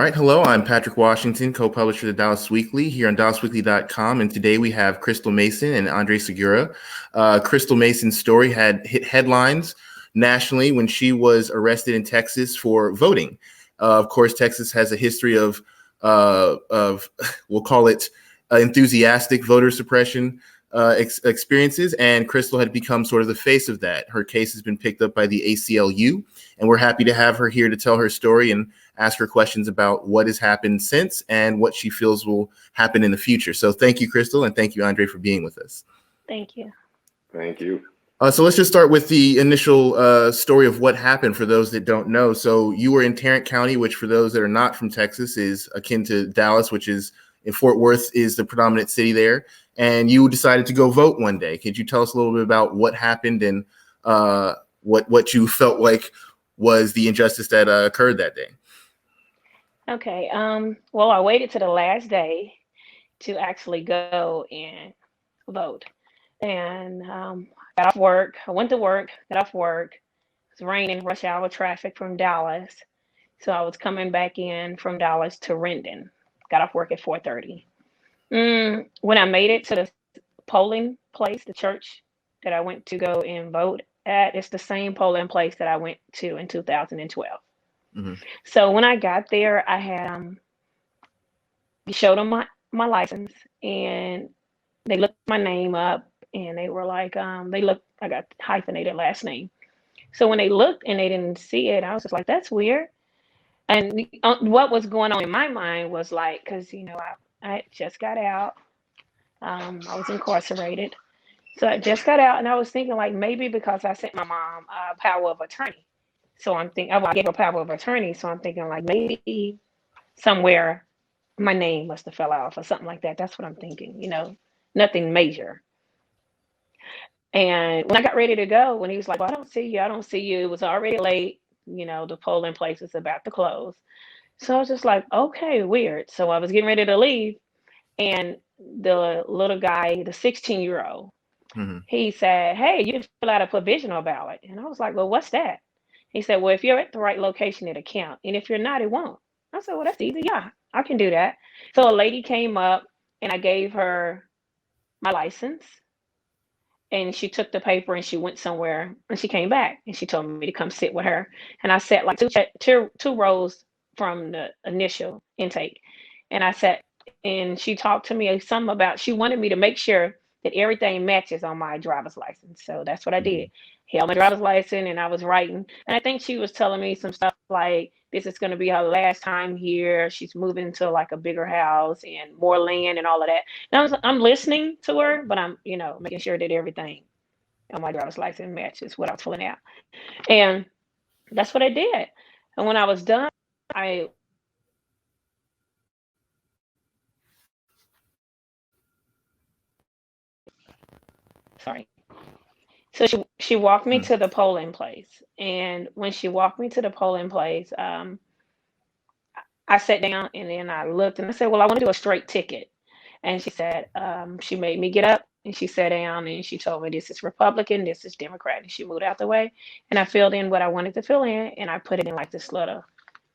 right. Hello, I'm Patrick Washington, co-publisher of the Dallas Weekly here on dallasweekly.com. And today we have Crystal Mason and Andre Segura. Crystal Mason's story had hit headlines nationally when she was arrested in Texas for voting. Of course, Texas has a history of we'll call it enthusiastic voter suppression experiences, and Crystal had become sort of the face of that. Her case has been picked up by the ACLU, and we're happy to have her here to tell her story and ask her questions about what has happened since and what she feels will happen in the future. So thank you, Crystal, and thank you, Andre, for being with us. Thank you. Thank you. So let's just start with the initial story of what happened for those that don't know. So you were in Tarrant County, which for those that are not from Texas is akin to Dallas, which is in Fort Worth is the predominant city there. And you decided to go vote one day. Could you tell us a little bit about what happened and what you felt like was the injustice that occurred that day? Okay. Well, I waited to the last day to actually go and vote. And got off work. I went to work, got off work. It was raining, rush hour traffic from Dallas. So I was coming back in from Dallas to Rendon. Got off work at 4:30. When I made it to the polling place, the church that I went to go and vote at, it's the same polling place that I went to in 2012. Mm-hmm. So when I got there, I had showed them my license, and they looked my name up, and they were like, I got hyphenated last name. So when they looked and they didn't see it, I was just like, that's weird. And what was going on in my mind was like, because I just got out, I was incarcerated, so I just got out, and I was thinking like maybe because I sent my mom a power of attorney. So I'm thinking, I gave her power of attorney. So I'm thinking like maybe somewhere my name must have fell off or something like that. That's what I'm thinking, nothing major. And when I got ready to go, when he was like, well, I don't see you. It was already late. The polling place was about to close. So I was just like, okay, weird. So I was getting ready to leave. And the little guy, the 16-year-old, Mm-hmm. he said, hey, you can fill out a provisional ballot. And I was like, well, what's that? He said, well, if you're at the right location, it'll count. And if you're not, it won't. I said, well, that's easy. Yeah, I can do that. So a lady came up and I gave her my license. And she took the paper and she went somewhere and she came back and she told me to come sit with her. And I sat like two rows from the initial intake. And I sat and she talked to me some about, she wanted me to make sure that everything matches on my driver's license. So that's what I did. Held my driver's license and I was writing. And I think she was telling me some stuff like, this is going to be her last time here. She's moving to like a bigger house and more land and all of that. And I'm listening to her, but I'm, making sure that everything on my driver's license matches what I was filling out. And that's what I did. And when I was done, sorry. So she walked me to the polling place. And when she walked me to the polling place, I sat down and then I looked and I said, well, I want to do a straight ticket. And she said, she made me get up and she sat down and she told me this is Republican, this is Democrat. And she moved out the way and I filled in what I wanted to fill in and I put it in like this little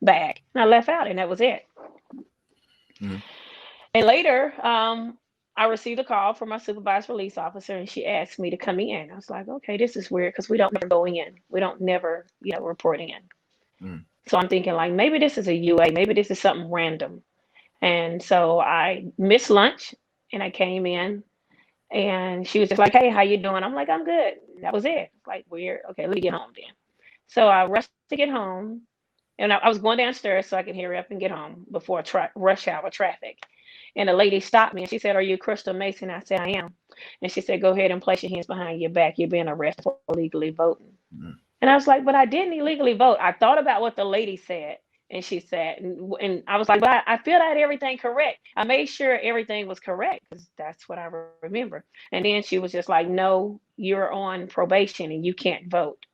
bag and I left out and that was it. Mm-hmm. And later, I received a call from my supervised release officer and she asked me to come in. I was like, okay, this is weird because we don't never go in. We don't never, report in. Mm. So I'm thinking like, maybe this is a UA, maybe this is something random. And so I missed lunch and I came in and she was just like, hey, how you doing? I'm like, I'm good. That was it. Like, weird. Okay, let me get home then. So I rushed to get home and I was going downstairs so I could hurry up and get home before rush hour traffic. And the lady stopped me and she said, are you Crystal Mason? I said, I am. And she said, go ahead and place your hands behind your back. You're being arrested for illegally voting. Mm-hmm. And I was like, but I didn't illegally vote. I thought about what the lady said. And she said, and I was like, but I filled out everything correct. I made sure everything was correct because that's what I remember. And then she was just like, no, you're on probation and you can't vote.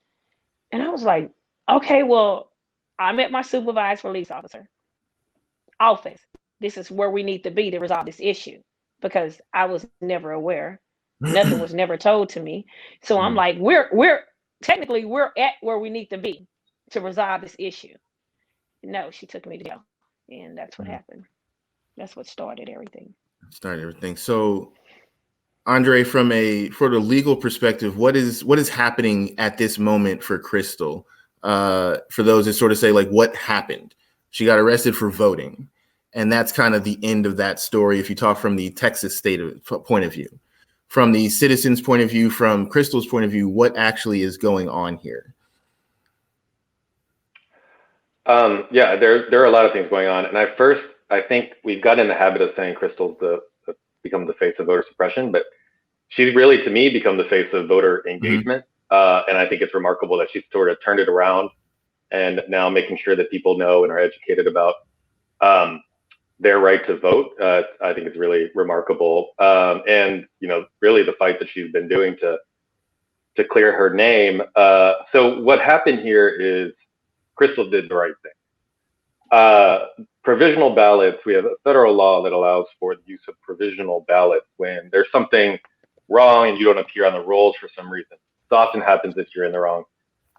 And I was like, okay, well, I'm at my supervised release office. This is where we need to be to resolve this issue because I was never aware. Nothing was never told to me. So I'm like, we're technically at where we need to be to resolve this issue. No, she took me to jail. and that's what happened. That's what started everything. So, Andre, for the legal perspective, what is happening at this moment for Crystal? For those that sort of say, like, what happened? She got arrested for voting, and that's kind of the end of that story. If you talk from the Texas state point of view, from the citizens' point of view, from Crystal's point of view, what actually is going on here? Yeah, there are a lot of things going on, and I think we've got in the habit of saying Crystal's become the face of voter suppression, but she's really, to me, become the face of voter engagement. And I think it's remarkable that she's sort of turned it around and now making sure that people know and are educated about their right to vote. I think it's really remarkable. And, really the fight that she's been doing to clear her name. So what happened here is Crystal did the right thing. Provisional ballots, we have a federal law that allows for the use of provisional ballots when there's something wrong and you don't appear on the rolls for some reason. This often happens if you're in the wrong.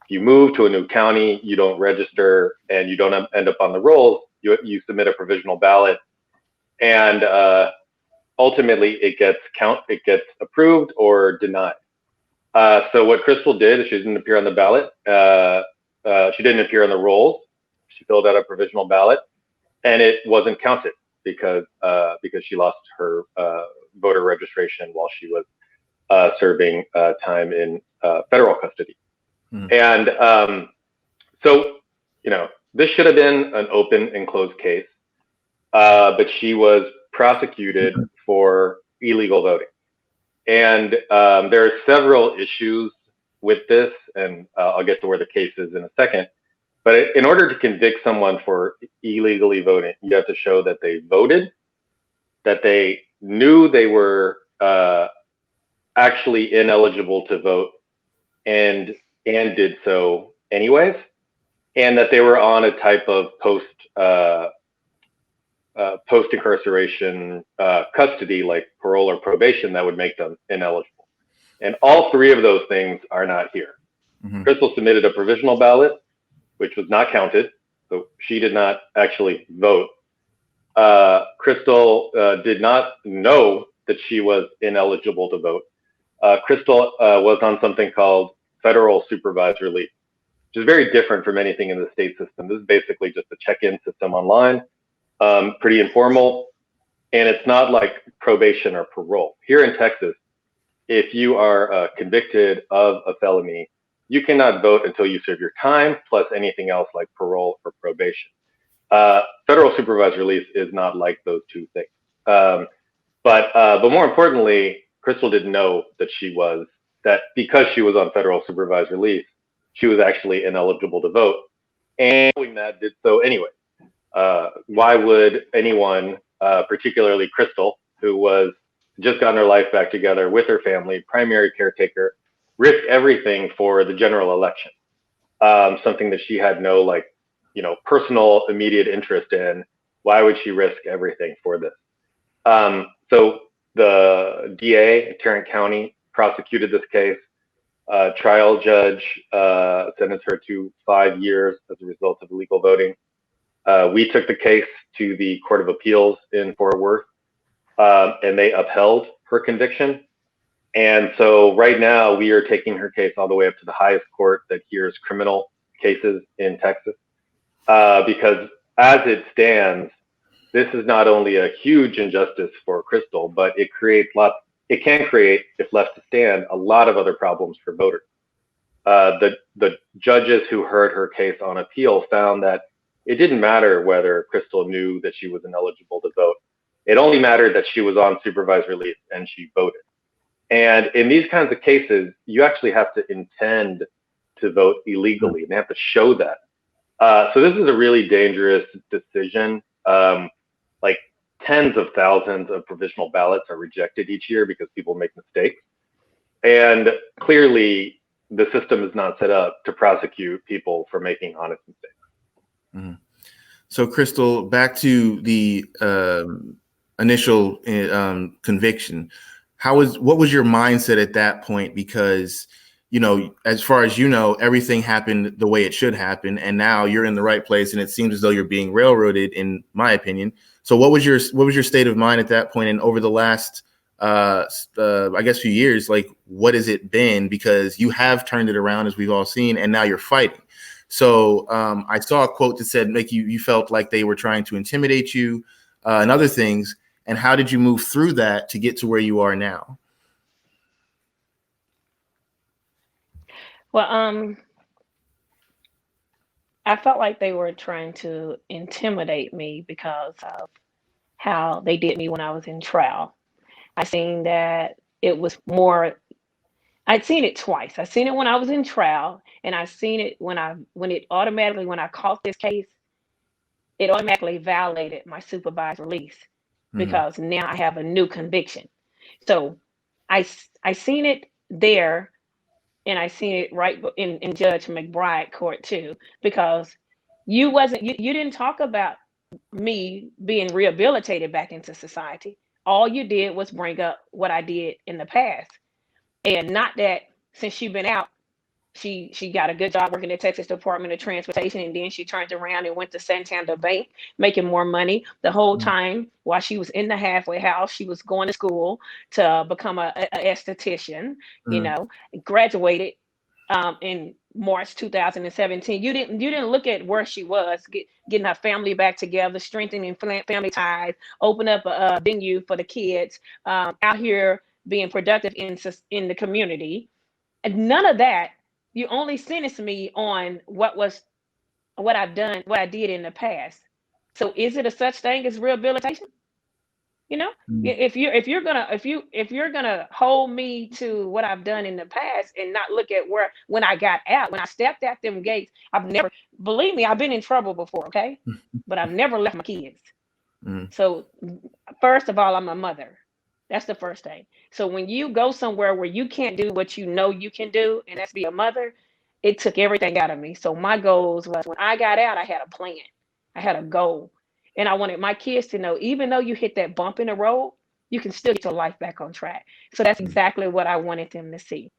If you move to a new county, you don't register and you don't end up on the rolls, you submit a provisional ballot, and ultimately it gets approved or denied. So what Crystal did is she didn't appear on the ballot. She didn't appear on the rolls. She filled out a provisional ballot, and it wasn't counted because she lost her voter registration while she was serving time in federal custody. And so, this should have been an open and closed case, but she was prosecuted for illegal voting. And there are several issues with this, and I'll get to where the case is in a second. But in order to convict someone for illegally voting, you have to show that they voted, that they knew they were actually ineligible to vote and did so anyways, and that they were on a type of post-incarceration custody, like parole or probation, that would make them ineligible. And all three of those things are not here. Crystal submitted a provisional ballot, which was not counted, so she did not actually vote. Crystal did not know that she was ineligible to vote. Crystal was on something called federal supervised release, which is very different from anything in the state system. This is basically just a check-in system online, pretty informal, and it's not like probation or parole. Here in Texas, if you are convicted of a felony, you cannot vote until you serve your time, plus anything else like parole or probation. Federal supervised release is not like those two things. But more importantly, Crystal didn't know that because she was on federal supervised release, she was actually ineligible to vote, and knowing that did so anyway. Why would anyone, particularly Crystal, who was just gotten her life back together with her family, primary caretaker, risk everything for the general election? Something that she had no personal immediate interest in. Why would she risk everything for this? So the DA in Tarrant County prosecuted this case. Trial judge sentenced her to 5 years as a result of illegal voting. We took the case to the Court of Appeals in Fort Worth, and they upheld her conviction. And so right now we are taking her case all the way up to the highest court that hears criminal cases in Texas, because as it stands, this is not only a huge injustice for Crystal, but it can create, if left to stand, a lot of other problems for voters. The judges who heard her case on appeal found that it didn't matter whether Crystal knew that she was ineligible to vote. It only mattered that she was on supervised release and she voted. And in these kinds of cases, you actually have to intend to vote illegally, and they have to show that. So this is a really dangerous decision. Like tens of thousands of provisional ballots are rejected each year because people make mistakes. And clearly, the system is not set up to prosecute people for making honest mistakes. Mm-hmm. So, Crystal, back to the initial conviction. What was your mindset at that point? Because as far as you know, everything happened the way it should happen, and now you're in the right place, and it seems as though you're being railroaded, in my opinion. So what was your state of mind at that point, and over the last I guess few years, like what has it been? Because you have turned it around, as we've all seen, and now you're fighting. So I saw a quote that said like you felt like they were trying to intimidate you and other things. And how did you move through that to get to where you are now? Well, I felt like they were trying to intimidate me because of how they did me when I was in trial. I seen that it was more. I'd seen it twice. I seen it when I was in trial, and I seen it when I caught this case, it automatically violated my supervised release Mm, because now I have a new conviction. So I seen it there, and I seen it right in Judge McBride court too, because you didn't talk about me being rehabilitated back into society. All you did was bring up what I did in the past, and not that since she's been out, she got a good job working at Texas Department of Transportation, and then she turned around and went to Santander Bank, making more money. The whole mm, time while she was in the halfway house, she was going to school to become a esthetician. You mm, know, graduated in March 2017. You didn't look at where she was, getting her family back together, strengthening family ties, open up a venue for the kids, out here being productive in the community, and none of that. You only sentenced me on what I've done, what I did in the past. So is it a such thing as rehabilitation? You know, mm, if you're gonna hold me to what I've done in the past and not look at where when I got out, when I stepped out them gates, I've never, believe me, I've been in trouble before, okay? But I've never left my kids. mm, So first of all, I'm a mother. That's the first thing. So when you go somewhere where you can't do what you know you can do, and that's be a mother, it took everything out of me. So my goals was when I got out, I had a plan. I had a goal. And I wanted my kids to know, even though you hit that bump in the road, you can still get your life back on track. So that's mm, exactly what I wanted them to see.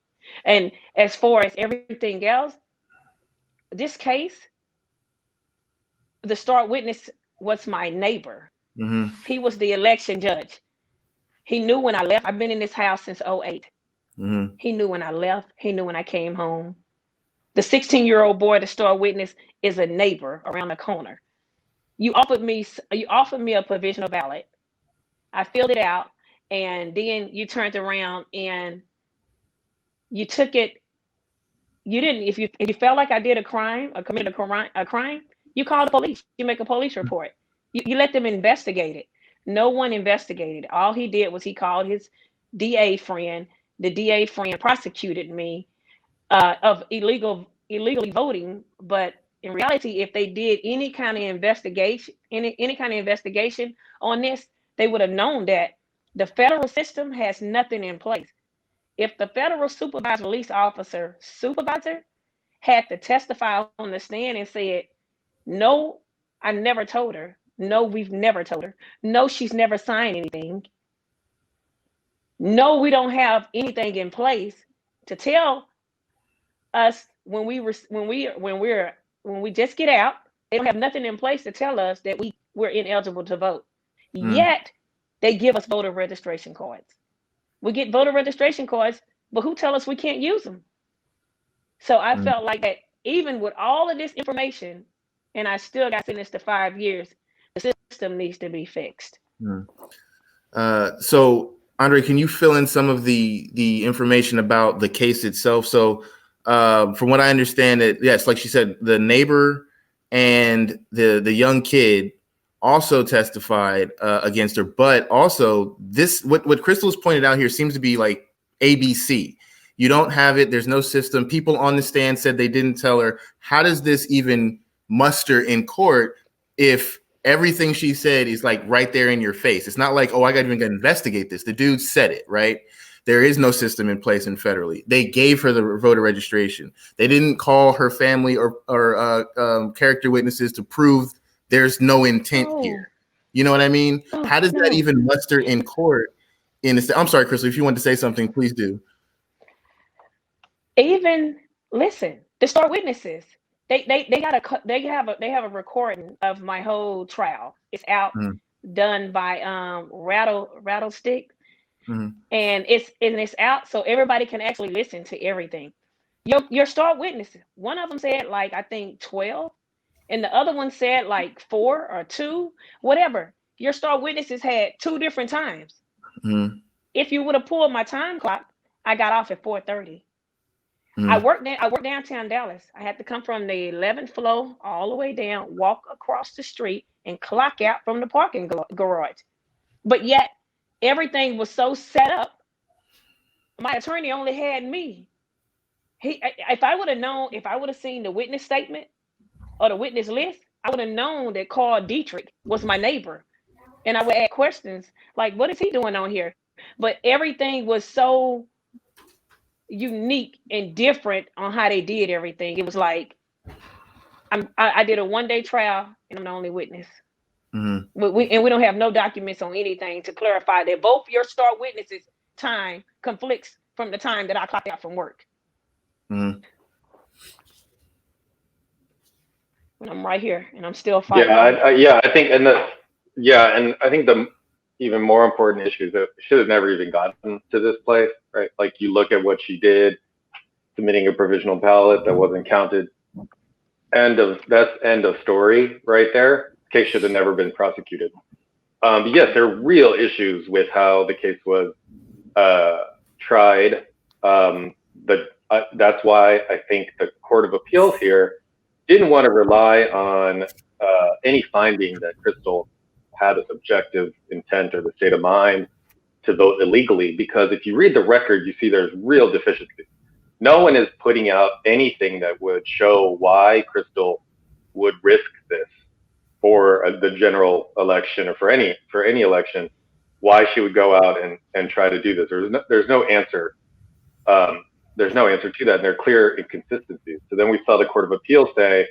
And as far as everything else, this case, the star witness was my neighbor. mhm, He was the election judge. He knew when I left. I've been in this house since '08. mhm, He knew when I left. He knew when I came home. The 16-year-old boy, the star witness, is a neighbor around the corner. You offered me a provisional ballot. I filled it out, and then you turned around and you took it. You didn't. If you felt like I did a crime or committed a crime, you call the police. You make a police report. You let them investigate it. No one investigated it. All he did was he called his DA friend. The DA friend prosecuted me of illegally voting. But in reality, if they did any kind of investigation on this, they would have known that the federal system has nothing in place. If the federal supervised release officer supervisor had to testify on the stand and said, no, I never told her. No, we've never told her. No, she's never signed anything. No, we don't have anything in place to tell us when we just get out. They don't have nothing in place to tell us that we're ineligible to vote. mm, Yet they give us voter registration cards. We get voter registration cards, but who tell us we can't use them? So I mm, felt like that even with all of this information, and I still got sentenced to 5 years, the system needs to be fixed. mm. So Andre, can you fill in some of the information about the case itself? So from what I understand, it yes, like she said, the neighbor and the young kid also testified against her, but also this what Crystal's pointed out here seems to be like ABC. You don't have it. There's no system. People on the stand said they didn't tell her. How does this even muster in court if everything she said is like right there in your face? It's not like, oh, I got to even investigate this. The dude said it, right? There is no system in place in federally. They gave her the voter registration. They didn't call her family or character witnesses to prove there's no intent Oh, here. You know what I mean? oh How does that no. even muster in court? I'm sorry, Crystal, if you want to say something, please do. Even listen, the star witnesses, they have a recording of my whole trial. It's out, Mhm. done by Rattlestick, Mhm. and it's out so everybody can actually listen to everything. Your star witnesses, one of them said like I think 12, and the other one said like 4 or 2, whatever. Your star witnesses had 2 different times. Mhm. If you would have pulled my time clock, I got off at 4:30. I Mhm. worked downtown Dallas. I had to come from the 11th floor all the way down, walk across the street, and clock out from the parking garage. But yet, everything was so set up. My attorney only had me. If I would have known, if I would have seen the witness statement or the witness list, I would have known that Carl Dietrich was my neighbor, and I would ask questions like, "What is he doing on here?" But everything was so unique and different on how they did everything. It was like I did a 1-day trial, and I'm the only witness. Mhm. We don't have no documents on anything to clarify that both your star witnesses' time conflicts from the time that I clocked out from work. Mhm. And I'm right here, and I'm still Yeah, fighting. I think, and I think the even more important issue is that it should have never even gotten to this place, right? Like you look at what she did, submitting a provisional ballot that wasn't counted. End of story right there. Case should have never been prosecuted. But yes, there are real issues with how the case was tried. But that's why I think the Court of Appeals here didn't want to rely on any finding that Crystal had a subjective intent or the state of mind to vote illegally, because if you read the record, you see there's real deficiencies. No one is putting out anything that would show why Crystal would risk this for the general election or for any election, why she would go out and try to do this. There's no answer. There's no answer to that. And there are clear inconsistencies. So then we saw the Court of Appeals say,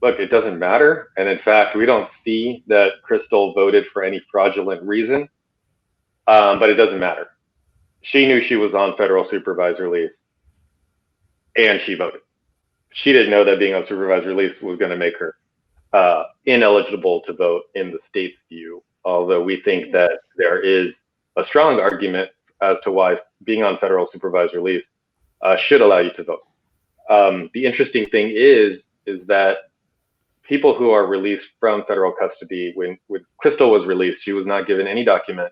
look, it doesn't matter. And in fact, we don't see that Crystal voted for any fraudulent reason, but it doesn't matter. She knew she was on federal supervised release and she voted. She didn't know that being on supervised release was going to make her ineligible to vote in the state's view, although we think that there is a strong argument as to why being on federal supervised release should allow you to vote. The interesting thing is that people who are released from federal custody, when Crystal was released, she was not given any document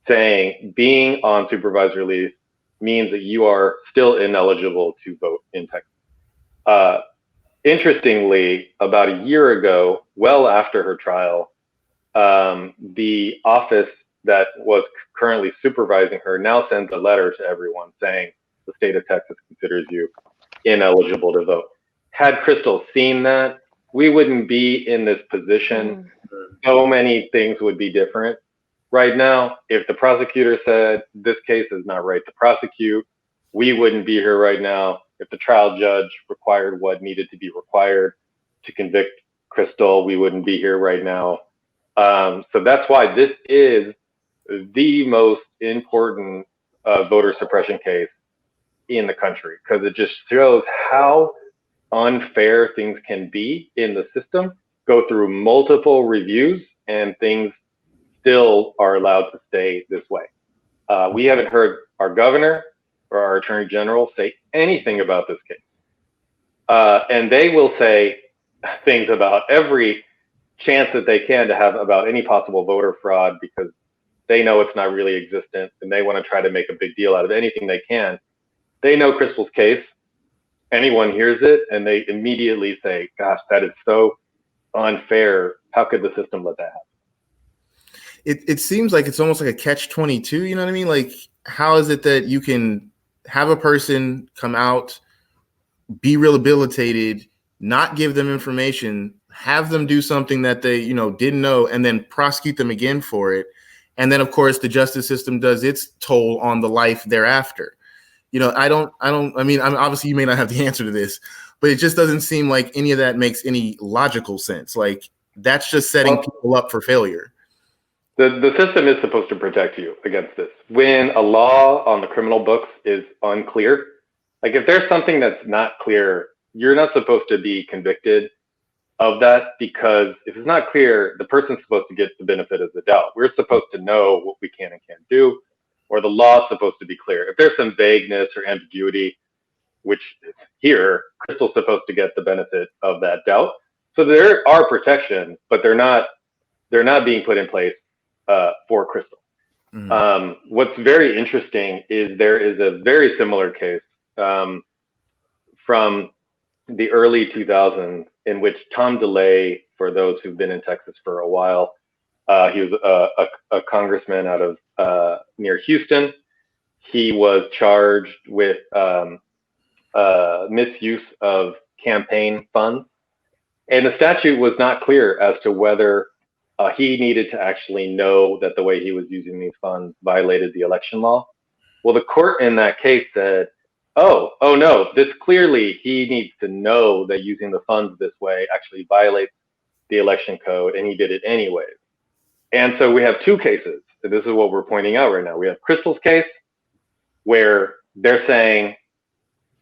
saying being on supervised release means that you are still ineligible to vote in Texas. Interestingly, about a year ago, well after her trial, the office that was currently supervising her now sends a letter to everyone saying the state of Texas considers you ineligible to vote. Had Crystal seen that, we wouldn't be in this position. So many things would be different. Right now, if the prosecutor said this case is not right to prosecute, we wouldn't be here right now. If the trial judge required what needed to be required to convict Crystal, we wouldn't be here right now. So that's why this is the most important voter suppression case in the country, because it just shows how unfair things can be in the system, go through multiple reviews, and things still are allowed to stay this way. We haven't heard our governor or our attorney general say anything about this case. And they will say things about every chance that they can to have about any possible voter fraud, because they know it's not really existent and they want to try to make a big deal out of anything they can. They know Crystal's case. Anyone hears it and they immediately say, gosh, that is so unfair. How could the system let that happen? It seems like it's almost like a catch-22, you know what I mean? Like, how is it that you can have a person come out, be rehabilitated, not give them information, have them do something that they, didn't know, and then prosecute them again for it? And then, of course, the justice system does its toll on the life thereafter. I mean, obviously you may not have the answer to this, but it just doesn't seem like any of that makes any logical sense. Like, that's just setting people up for failure. The system is supposed to protect you against this. When a law on the criminal books is unclear, Like if there's something that's not clear, you're not supposed to be convicted of that, because if it's not clear, the person's supposed to get the benefit of the doubt. We're supposed to know what we can and can't do, or the law is supposed to be clear. If there's some vagueness or ambiguity, which here, Crystal's supposed to get the benefit of that doubt. So there are protections, but they're not being put in place for Crystal. What's very interesting is there is a very similar case from the early 2000s in which Tom DeLay, for those who've been in Texas for a while, he was a congressman out of near Houston. He was charged with misuse of campaign funds. And the statute was not clear as to whether he needed to actually know that the way he was using these funds violated the election law. Well, the court in that case said, oh no, this clearly he needs to know that using the funds this way actually violates the election code, and he did it anyways. And so we have two cases. So this is what we're pointing out right now. We have Crystal's case, where they're saying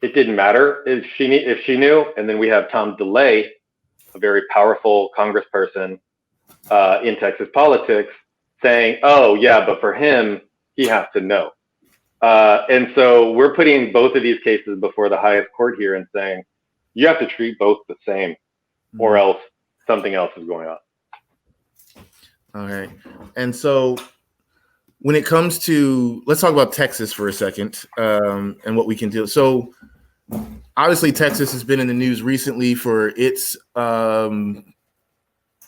it didn't matter if she knew, and then we have Tom DeLay, a very powerful congressperson in Texas politics, saying, oh yeah, but for him, he has to know. And so we're putting both of these cases before the highest court here and saying, you have to treat both the same, or else something else is going on. All right. And so when it comes to, let's talk about Texas for a second, and what we can do. So obviously Texas has been in the news recently for its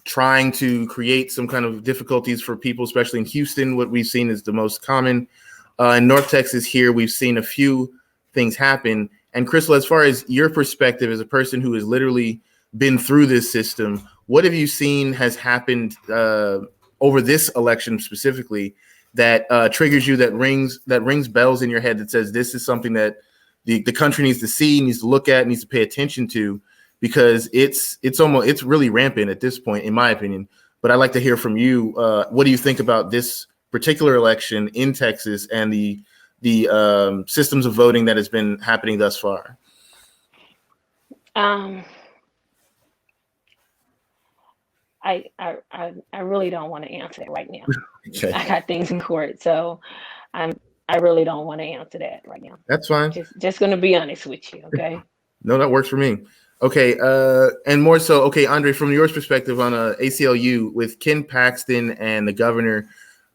trying to create some kind of difficulties for people, especially in Houston. What we've seen is the most common. In North Texas here, we've seen a few things happen. And Crystal, as far as your perspective as a person who has literally been through this system, what have you seen has happened over this election specifically that triggers you, that rings bells in your head, that says this is something that the country needs to see, needs to look at, needs to pay attention to, because it's really rampant at this point, in my opinion. But I'd like to hear from you. What do you think about this particular election in Texas and the systems of voting that has been happening thus far? I really don't want to answer it right now. Okay. I got things in court, so I really don't want to answer that right now. That's fine. Just going to be honest with you, okay? No, that works for me. Okay, and more so, okay, Andre, from your perspective on ACLU with Ken Paxton and the governor,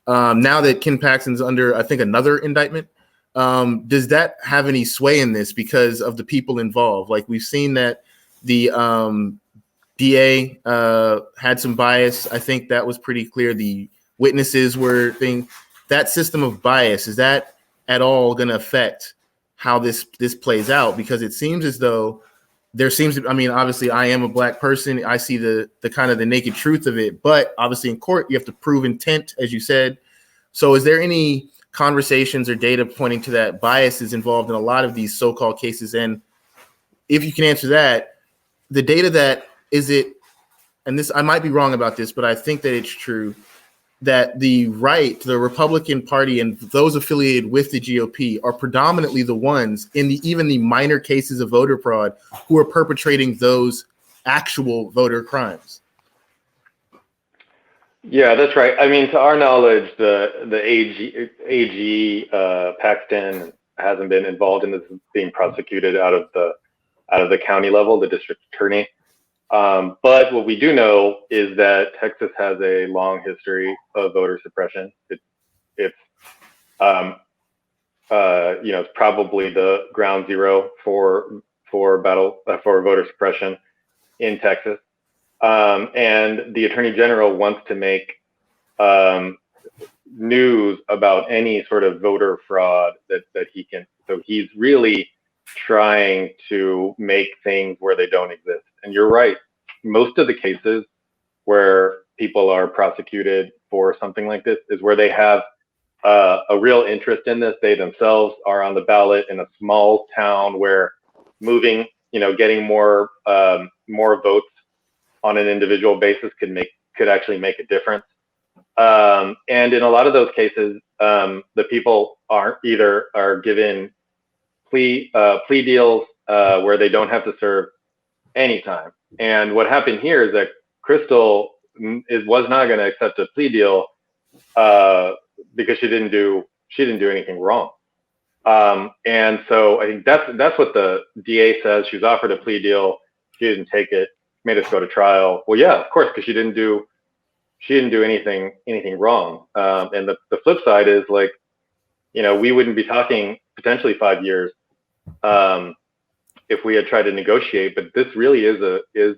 now that Ken Paxton's under, I think, another indictment, does that have any sway in this because of the people involved? Like, we've seen that the DA had some bias. I think that was pretty clear. The witnesses were that system of bias, is that at all going to affect how this plays out? Because it seems as though there seems to, I mean, obviously I am a Black person. I see the kind of the naked truth of it, but obviously in court, you have to prove intent, as you said. So is there any conversations or data pointing to that bias is involved in a lot of these so-called cases? And if you can answer that, the data that is it, and this, I might be wrong about this, but I think that it's true, that the Republican Party and those affiliated with the GOP are predominantly the ones in even the minor cases of voter fraud who are perpetrating those actual voter crimes. Yeah, that's right. I mean, to our knowledge, the AG Paxton hasn't been involved in this, being prosecuted out of the county level, the district attorney. But what we do know is that Texas has a long history of voter suppression. It's probably the ground zero for voter suppression in Texas. And the Attorney General wants to make news about any sort of voter fraud that he can. So he's really trying to make things where they don't exist. And you're right. Most of the cases where people are prosecuted for something like this is where they have a real interest in this. They themselves are on the ballot in a small town where getting more votes on an individual basis could actually make a difference. And in a lot of those cases, the people are given plea deals where they don't have to serve any time. And what happened here is that Crystal was not going to accept a plea deal because she didn't do anything wrong. And so I think that's what the DA says. She was offered a plea deal. She didn't take it, made us go to trial. Well, yeah, of course, because she didn't do anything wrong. And the flip side is like, we wouldn't be talking potentially 5 years if we had tried to negotiate. But this really is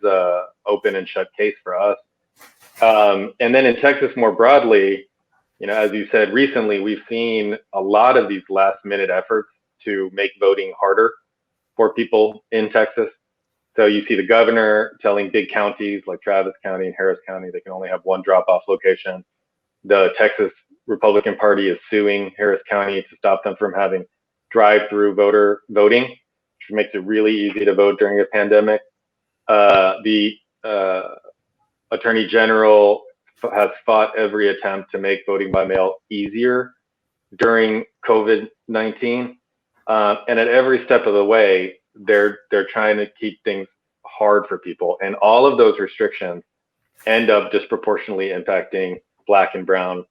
a open and shut case for us. And then in Texas more broadly, as you said, recently we've seen a lot of these last-minute efforts to make voting harder for people in Texas. So you see the governor telling big counties like Travis County and Harris County they can only have one drop-off location. The Texas Republican Party is suing Harris County to stop them from having drive-through voting, which makes it really easy to vote during a pandemic. The Attorney General has fought every attempt to make voting by mail easier during COVID-19. And at every step of the way, they're trying to keep things hard for people. And all of those restrictions end up disproportionately impacting Black and Brown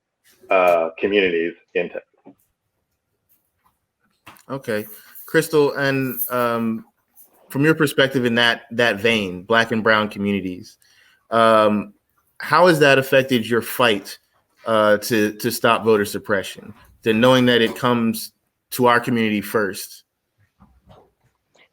communities in Texas. Okay. Crystal, and from your perspective in that vein, Black and Brown communities, how has that affected your fight to stop voter suppression? Then knowing that it comes to our community first.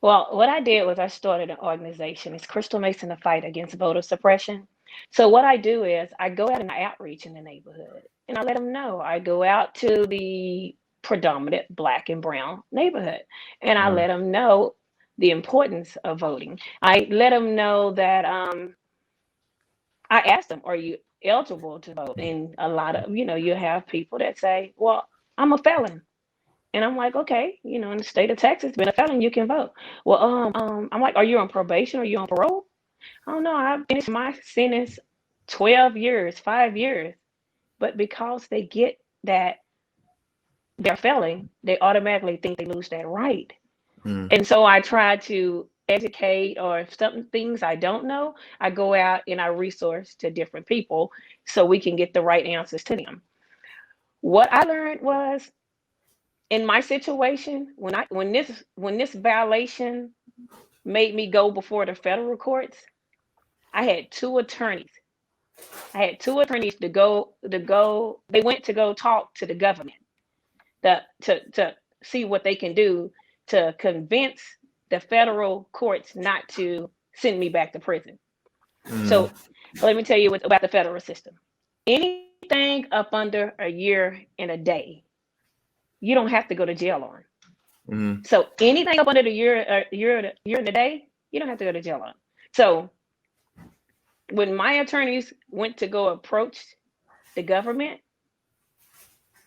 Well, what I did was I started an organization. It's Crystal Mason, the Fight Against Voter Suppression. So what I do is I go out and I outreach in the neighborhood and I let them know. I go out to the predominant Black and Brown neighborhood and I let them know the importance of voting. I let them know that I asked them, are you eligible to vote? And a lot of, you have people that say, well, I'm a felon. And I'm like, okay, in the state of Texas, being a felon, you can vote. Well, I'm like, are you on probation? Are you on parole? Oh no, I've finished my sentence 12 years, 5 years. But because they get that they're failing, they automatically think they lose that right. And so I try to educate, or if some things I don't know, I go out and I resource to different people so we can get the right answers to them. What I learned was in my situation, when this violation made me go before the federal courts, I had two attorneys. To go. They went to go talk to the government to see what they can do to convince the federal courts not to send me back to prison. So let me tell you about the federal system. Anything up under a year and a day, you don't have to go to jail on. So anything up under the year and a day, you don't have to go to jail on. So when my attorneys went to go approach the government,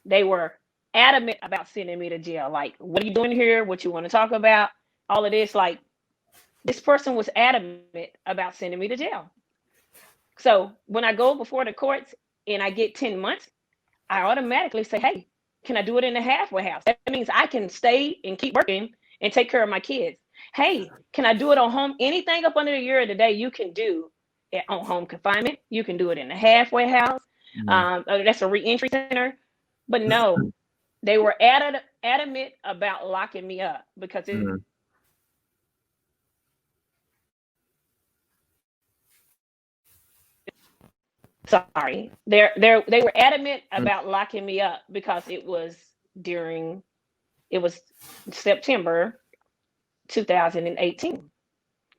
they were adamant about sending me to jail. Like, what are you doing here? What you want to talk about? All of this. Like, this person was adamant about sending me to jail. So when I go before the courts and I get 10 months, I automatically say, hey, can I do it in a halfway house? That means I can stay and keep working and take care of my kids. Hey, can I do it on home? Anything up under a year of the day you can do on home confinement. You can do it in a halfway house. That's a reentry center. But no, they were adamant about locking me up because sorry, they were adamant about locking me up because it was September 2018.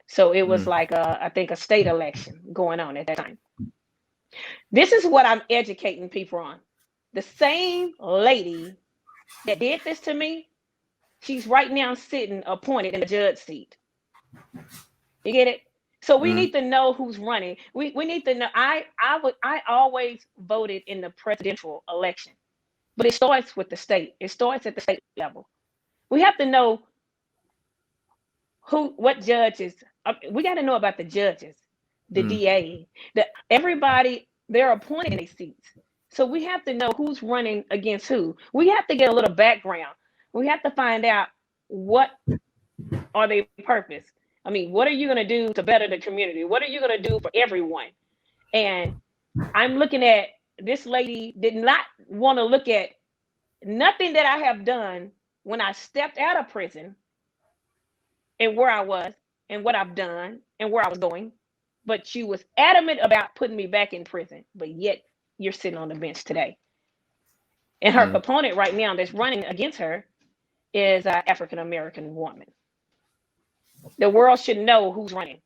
So it was like I think a state election going on at that time. This is what I'm educating people on. The same lady that did this to me, she's right now sitting appointed in the judge seat. You get it? So we need to know who's running. We need to know. I always voted in the presidential election, but it starts with the state. It starts at the state level. We have to know what judges. We got to know about the judges, the DA, everybody. They're appointed in these seats. So we have to know who's running against who. We have to get a little background. We have to find out what are they purpose? I mean, what are you going to do to better the community? What are you going to do for everyone? And I'm looking at this lady did not want to look at nothing that I have done when I stepped out of prison and where I was and what I've done and where I was going. But she was adamant about putting me back in prison. But yet you're sitting on the bench today. And her opponent right now that's running against her is an African-American woman. The world should know who's running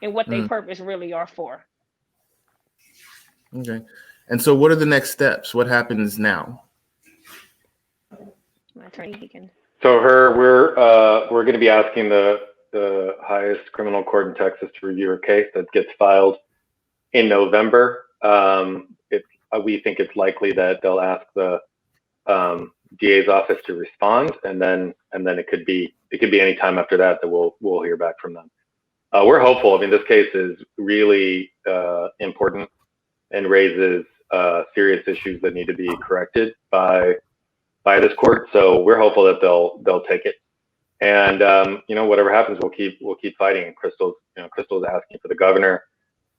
and what their purpose really are for. Okay. And so what are the next steps? What happens now? My attorney, he can. So we're going to be asking the highest criminal court in Texas to review her case that gets filed in November. We think it's likely that they'll ask the DA's office to respond, and then it could be any time after that we'll hear back from them. We're hopeful. I mean, this case is really important and raises serious issues that need to be corrected by this court. So we're hopeful that they'll take it. And whatever happens, we'll keep fighting. And Crystal's asking for the governor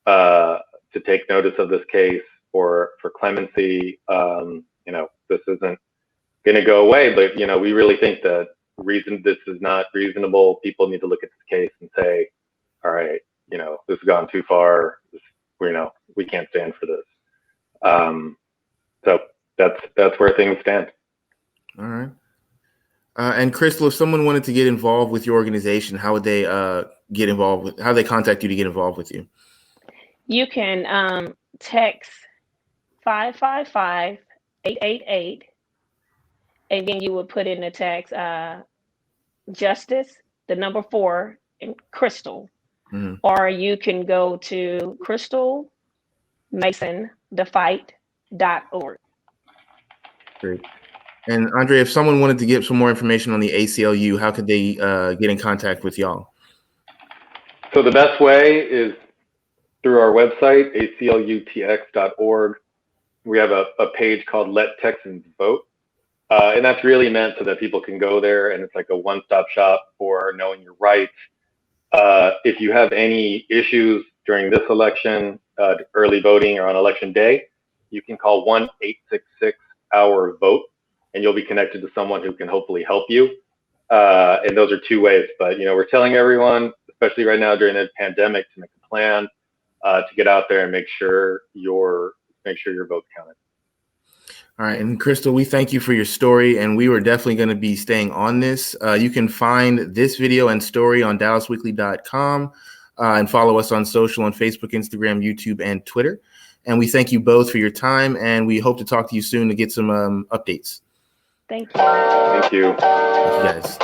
to take notice of this case for clemency. This isn't going to go away, but we really think that this is not reasonable. People need to look at this case and say, all right, this has gone too far. We can't stand for this. So that's where things stand. All right. And Crystal, if someone wanted to get involved with your organization, how would they get involved how they contact you to get involved with you? You can text 555-888, and then you would put in the text justice, the number 4, and Crystal. Or you can go to crystalmasonthefight.org. Great. And Andre, if someone wanted to get some more information on the ACLU, how could they get in contact with y'all? So the best way is through our website, aclutx.org. We have a page called Let Texans Vote. And that's really meant so that people can go there, and it's like a one-stop shop for knowing your rights. If you have any issues during this election, early voting, or on election day, you can call 1-866-OUR-VOTE, and you'll be connected to someone who can hopefully help you. And those are two ways. But we're telling everyone, especially right now during the pandemic, to make a plan to get out there and make sure your vote's counted. All right. And Crystal, we thank you for your story, and we were definitely going to be staying on this. You can find this video and story on dallasweekly.com and follow us on social on Facebook, Instagram, YouTube, and Twitter. And we thank you both for your time, and we hope to talk to you soon to get some updates. Thank you. Thank you. Thank you guys.